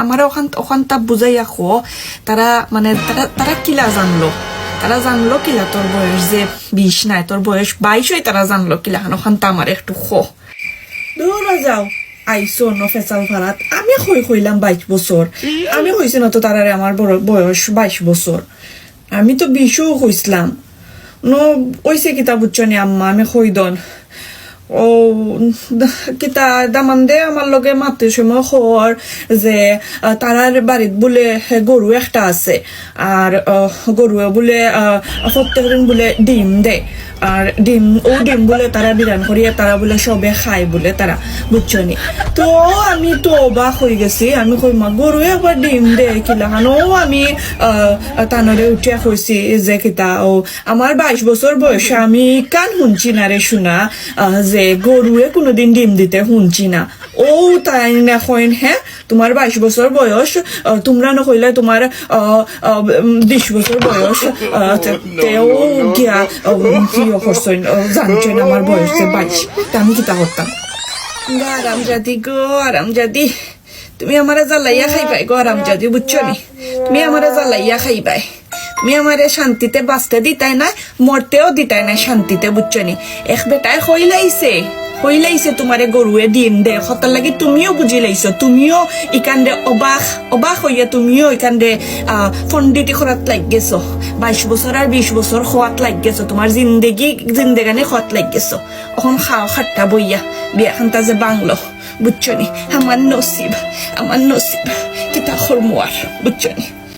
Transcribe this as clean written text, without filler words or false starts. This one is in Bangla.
আমার ওখানটা বুঝাইয়া খো তারা মানে তারা কিলা জানলো, তারা জানলো কিলা তোর বয়স যে 20 নাই, তোর বয়স 22 হয়, তারা জানলো কিলা ওখানটা আমার একটু খো দৌড়া যাও আইসো ন ফেসাল ফারাত। আমি কইলাম 22 বছর, আমি কইছি না তো তারারে আমার বয়স 22 বছর, আমি তো 20ও কইছিলাম ন ওইসে কিতা বুঝছো নি আম্মা, আমি কইদন ও কিতা দামান দে আমার লগে মাতে সময় খবর যে তারার বাড়িত বলে গরু একটা আছে, আর গরু বলে প্রত্যেকদিন বলে ডিম দেয়, আর ডিম বলে তারা বিরান করিয়া তারা বলে সবে খায় বলে তারা, বুঝছো নি। তো আমি তো অবাক হয়ে গেছি, আমি কই মা গরু একবার ডিম দেয় কিলাখান, ও আমি তানরে উঠিয়া কইছি যে কিতা ও আমার 22 বছর বয়সে আমি কান শুনছি না রে শোনা যে গরুয়ে কোনোদিন ডিম দিতে শুনছি না। ও তাই না কইন হ্যাঁ তোমার 22 বছর বয়স, তোমরা না কইলে তোমার 20 বছর বয়স, তেও গিয়া করছেন জানছেন আমার বয়স যে 22, আমি কিতা করতাম। আরামজাদি গো আরামজাদি, তুমি আমারে জ্বালাইয়া খাইবাই গো আরামজাদি, বুঝছো নি, তুমি আমারে জ্বালাইয়া খাইবাই, তুমি আমারে শান্তিতে বাঁচতে দিতাই না, মরতেও দিতাই না শান্তিতে, বুঝছো নি। এক বেটায় হইলাইছে তোমারে গরুয়ে ডিম দে হতার লাগি, তুমিও বুঝি লাইছো, তুমিও ইকান্দে অবাক হইয়া তুমিও ইকান্দে ফন্ডিটি খরাত লাগ গেছো, 22 বছর আর 20 বছর খোয়াত লাগ গেছো, তোমার জিন্দেগানি খোয়াত লাগ গেছো। এখন খাও খাট্টা বইয়া বিয়া খান্তা যে বাংলো, বুঝছো নি। আমার নসিব কিতা খরমুয়ার, বুঝছো নি।